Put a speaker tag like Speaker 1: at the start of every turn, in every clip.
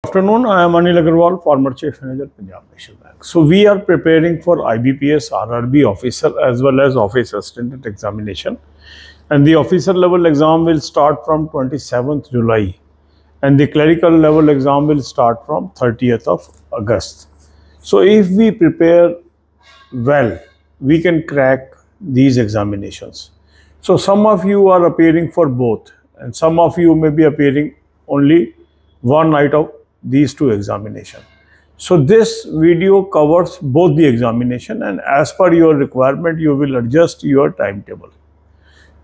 Speaker 1: Afternoon, I am Anil Agarwal, former Chief Manager, Punjab National Bank. So we are preparing for IBPS RRB officer as well as office assistant examination, and the officer level exam will start from 27th July and the clerical level exam will start from 30th of August. So if we prepare well, we can crack these examinations. So some of you are appearing for both and some of you may be appearing only one night of these two examinations. So this video covers both the examination, and as per your requirement you will adjust your timetable.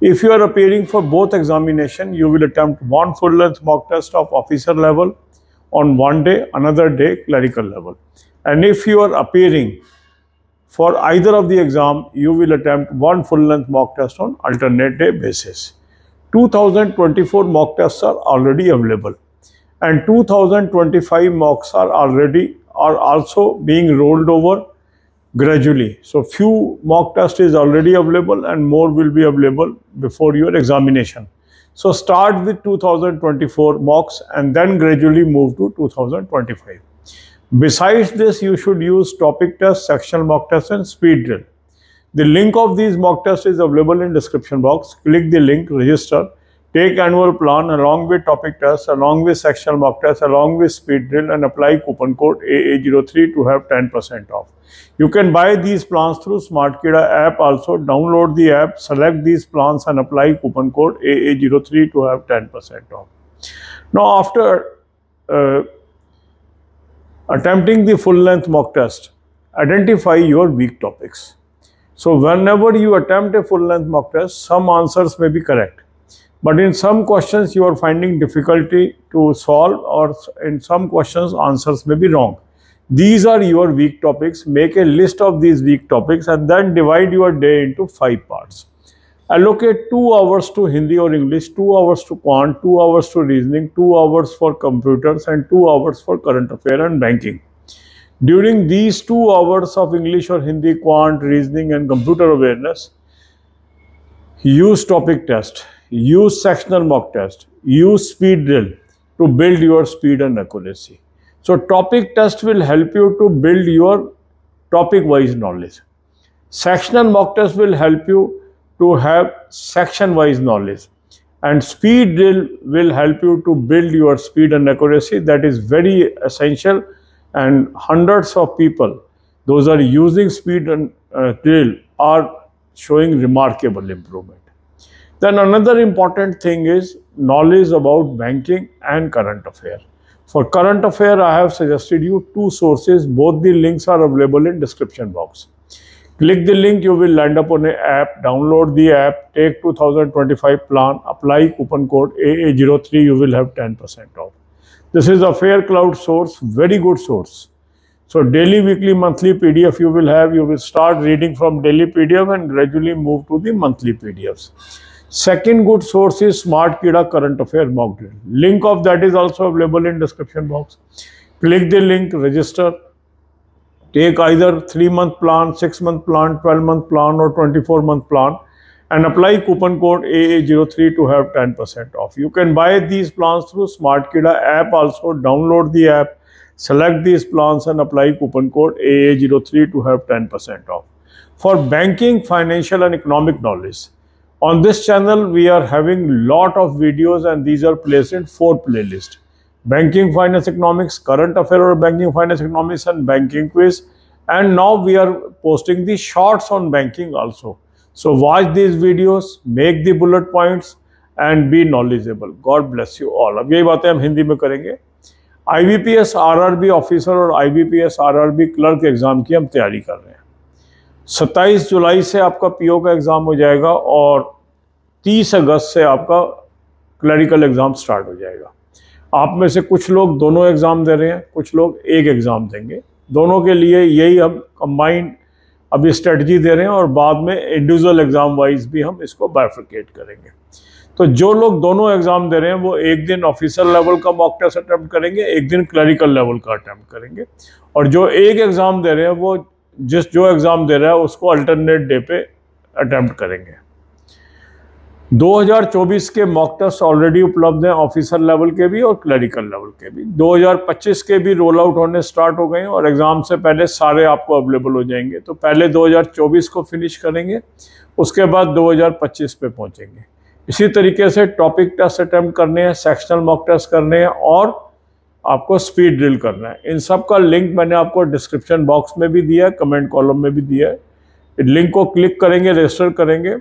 Speaker 1: If you are appearing for both examination, you will attempt one full length mock test of officer level on one day, another day clerical level. And if you are appearing for either of the exam, you will attempt one full length mock test on alternate day basis. 2024 mock tests are already available, and 2025 mocks are also being rolled over gradually. So few mock test is already available and more will be available before your examination. So start with 2024 mocks and then gradually move to 2025. Besides this, you should use topic test, sectional mock test and speed drill. The link of these mock tests is available in description box. Click the link, register, take annual plan along with topic test, along with sectional mock test, along with speed drill, and apply coupon code AA03 to have 10% off. You can buy these plans through SmartKida app also. Download the app, select these plans and apply coupon code AA03 to have 10% off. Now after attempting the full length mock test, identify your weak topics. So whenever you attempt a full length mock test, some answers may be correct, but in some questions you are finding difficulty to solve, or in some questions answers may be wrong. These are your weak topics. Make a list of these weak topics and then divide your day into 5 parts. Allocate 2 hours to Hindi or English, 2 hours to quant, 2 hours to reasoning, 2 hours for computers and 2 hours for current affair and banking. During these 2 hours of English or Hindi, quant, reasoning and computer awareness, use topic test, use sectional mock test, use speed drill to build your speed and accuracy. So topic test will help you to build your topic wise knowledge. Sectional mock test will help you to have section wise knowledge, and speed drill will help you to build your speed and accuracy. That is very essential, and hundreds of people, those are using speed and drill, are showing remarkable improvement. Then another important thing is knowledge about banking and current affair. For current affair, I have suggested you 2 sources. Both the links are available in description box. Click the link, you will land up on an app. Download the app, take 2025 plan, apply coupon code AA03, you will have 10% off. This is a Fair Cloud source, very good source. So daily, weekly, monthly PDF you will have. You will start reading from daily PDF and gradually move to the monthly PDFs. Second good source is SmartKida Current Affair Mock Drill. Link of that is also available in description box. Click the link, register, take either 3-month plan, 6-month plan, 12-month plan or 24-month plan and apply coupon code AA03 to have 10% off. You can buy these plans through SmartKida app also. Download the app, select these plans and apply coupon code AA03 to have 10% off. For banking, financial and economic knowledge, on this channel we are having lot of videos and these are placed in 4 playlists: banking, finance, economics, current affair or banking, finance, economics and banking quiz. And now we are posting the shorts on banking also. So watch these videos, make the bullet points and be knowledgeable. God bless you all. अब यही बातें हम हिंदी में करेंगे. IBPS RRB officer और IBPS RRB clerk exam की हम तैयारी कर रहे हैं. 27 जुलाई से आपका PO का एग्जाम हो जाएगा और 30 अगस्त से आपका क्लरिकल एग्जाम स्टार्ट हो जाएगा. आप में से कुछ लोग दोनों एग्जाम दे रहे हैं, कुछ लोग एक एग्जाम देंगे. दोनों के लिए यही हम कंबाइंड अभी स्ट्रेटजी दे रहे हैं और बाद में इंडिविजुअल एग्जाम वाइज भी हम इसको बाइफरकेट करेंगे. तो जो लोग दोनों एग्जाम दे रहे हैं वो एक दिन ऑफिसर लेवल का मॉक टेस्ट अटेम्प्ट करेंगे, एक दिन क्लरिकल लेवल का अटेम्प्ट करेंगे. और जो एक एग्जाम दे रहे हैं वो जो एग्जाम दे रहा है उसको अल्टरनेट डे पे अटेम्प्ट करेंगे. 2024 के मॉक टेस्ट ऑलरेडी उपलब्ध हैं, ऑफिसर लेवल के भी और क्लरिकल लेवल के भी। 2025 के भी रोल आउट होने स्टार्ट हो गए हैं और एग्ज़ाम से पहले सारे आपको अवेलेबल हो जाएंगे। तो पहले 2024 को फिनिश करेंगे, उसके बाद 2025 पे पहुंचेंगे। इसी तरीके से टॉपिक टेस्ट अटैम्प्ट करने हैं, सेक्शनल मॉक टेस्ट करने हैं और आपको स्पीड ड्रिल करना है। इन सब का लिंक मैंने आपको डिस्क्रिप्शन बॉक्स में भी दिया है, कमेंट कॉलम में भी दिया है। लिंक को क्लिक करेंगे, रजिस्टर करेंगे,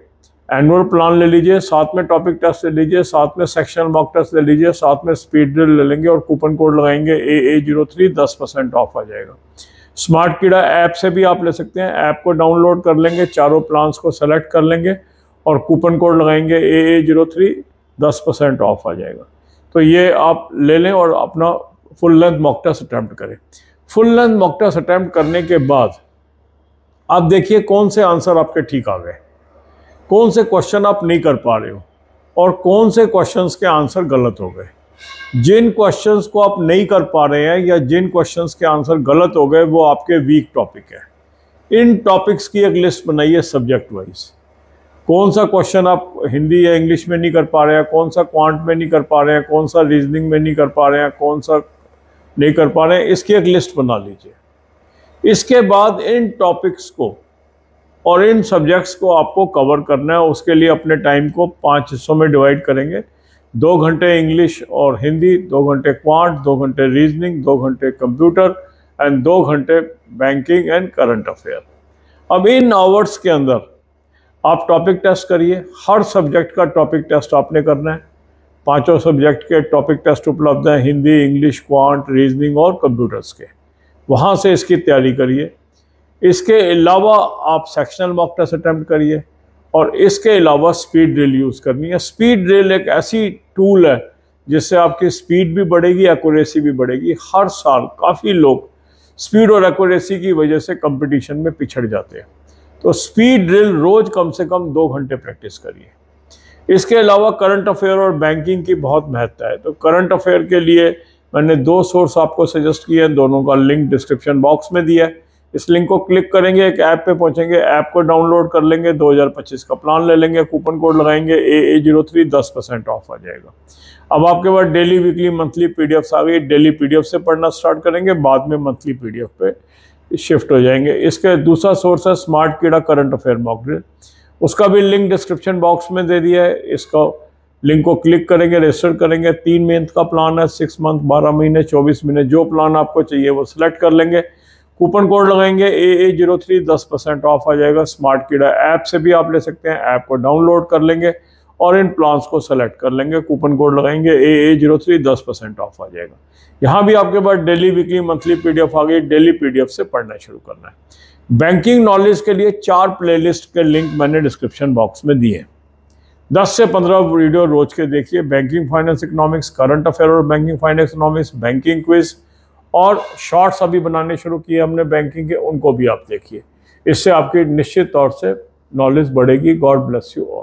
Speaker 1: एनुअल प्लान ले लीजिए, साथ में टॉपिक टेस्ट ले लीजिए, साथ में सेक्शनल मॉक टेस्ट ले लीजिए, साथ में स्पीड ड्रिल ले लेंगे और कूपन कोड लगाएंगे AA03, 10% ऑफ आ जाएगा। स्मार्ट कीड़ा ऐप से भी आप ले सकते हैं, ऐप को डाउनलोड कर लेंगे, चारों प्लान्स को सेलेक्ट कर लेंगे और कूपन कोड लगाएंगे AA03, 10% ऑफ आ जाएगा। तो ये आप ले लें और अपना full length mock test attempt करें। Full length mock test attempt करने के बाद आप देखिए कौन से आंसर आपके ठीक आ गए, कौन से क्वेश्चन आप नहीं कर पा रहे हो और कौन से क्वेश्चंस के आंसर गलत हो गए। जिन क्वेश्चंस को आप नहीं कर पा रहे हैं या जिन क्वेश्चंस के आंसर गलत हो गए वो आपके वीक टॉपिक है। इन टॉपिक्स की एक लिस्ट बनाइए सब्जेक्ट वाइज। कौन सा क्वेश्चन आप हिंदी या इंग्लिश में नहीं कर पा रहे हैं, कौन सा क्वांट में नहीं कर पा रहे हैं, कौन सा रीजनिंग में नहीं कर पा रहे हैं, कौन सा नहीं कर पा रहे हैं, इसकी एक लिस्ट बना लीजिए। इसके बाद इन टॉपिक्स को और इन सब्जेक्ट्स को आपको कवर करना है। उसके लिए अपने टाइम को 5 हिस्सों में डिवाइड करेंगे। 2 घंटे इंग्लिश और हिंदी, 2 घंटे क्वांट, 2 घंटे रीजनिंग, 2 घंटे कंप्यूटर एंड 2 घंटे बैंकिंग एंड करंट अफेयर। अब इन आवर्स के अंदर आप टॉपिक टेस्ट करिए। हर सब्जेक्ट का टॉपिक टेस्ट आपने करना है। 5 सब्जेक्ट के टॉपिक टेस्ट उपलब्ध हैं, हिंदी, इंग्लिश, क्वांट, रीजनिंग और कंप्यूटर्स के। वहाँ से इसकी तैयारी करिए। इसके अलावा आप सेक्शनल मॉक टेस्ट अटैम्प्ट करिए और इसके अलावा स्पीड ड्रिल यूज़ करनी है। स्पीड ड्रिल एक ऐसी टूल है जिससे आपकी स्पीड भी बढ़ेगी, एक्यूरेसी भी बढ़ेगी। हर साल काफ़ी लोग स्पीड और एक्यूरेसी की वजह से कंपटीशन में पिछड़ जाते हैं। तो स्पीड ड्रिल रोज़ कम से कम 2 घंटे प्रैक्टिस करिए। इसके अलावा करंट अफेयर और बैंकिंग की बहुत महत्ता है। तो करंट अफेयर के लिए मैंने 2 सोर्स आपको सजेस्ट किए हैं, दोनों का लिंक डिस्क्रिप्शन बॉक्स में दिया है। इस लिंक को क्लिक करेंगे, एक ऐप पे पहुंचेंगे, ऐप को डाउनलोड कर लेंगे, 2025 का प्लान ले लेंगे, कूपन कोड लगाएंगे AA03, 10% ऑफ आ जाएगा। अब आपके पास डेली, वीकली, मंथली पीडीएफ्स आ गई। डेली पीडीएफ से पढ़ना स्टार्ट करेंगे, बाद में मंथली पीडीएफ पे शिफ्ट हो जाएंगे। इसके दूसरा सोर्स है स्मार्ट कीड़ा करंट अफेयर मॉक ड्रिल, उसका भी लिंक डिस्क्रिप्शन बॉक्स में दे दिया है। इसका लिंक को क्लिक करेंगे, रजिस्टर करेंगे। 3 मंथ का प्लान है, 6 मंथ, 12 महीने, 24 महीने, जो प्लान आपको चाहिए वो सिलेक्ट कर लेंगे। कूपन कोड लगाएंगे AA03, 10% ऑफ आ जाएगा। स्मार्ट कीड़ा ऐप से भी आप ले सकते हैं, ऐप को डाउनलोड कर लेंगे और इन प्लान्स को सेलेक्ट कर लेंगे, कूपन कोड लगाएंगे AA03, 10% ऑफ आ जाएगा। यहाँ भी आपके पास डेली, वीकली, मंथली पीडीएफ आ गई। डेली पीडीएफ से पढ़ना शुरू करना है। बैंकिंग नॉलेज के लिए 4 प्लेलिस्ट के लिंक मैंने डिस्क्रिप्शन बॉक्स में दिए हैं। 10 से 15 वीडियो रोज के देखिए। Banking finance economics, current affair और banking finance economics, banking quiz और शॉर्ट्स अभी बनाने शुरू किए हमने बैंकिंग के, उनको भी आप देखिए। इससे आपकी निश्चित तौर से नॉलेज बढ़ेगी। God bless you all.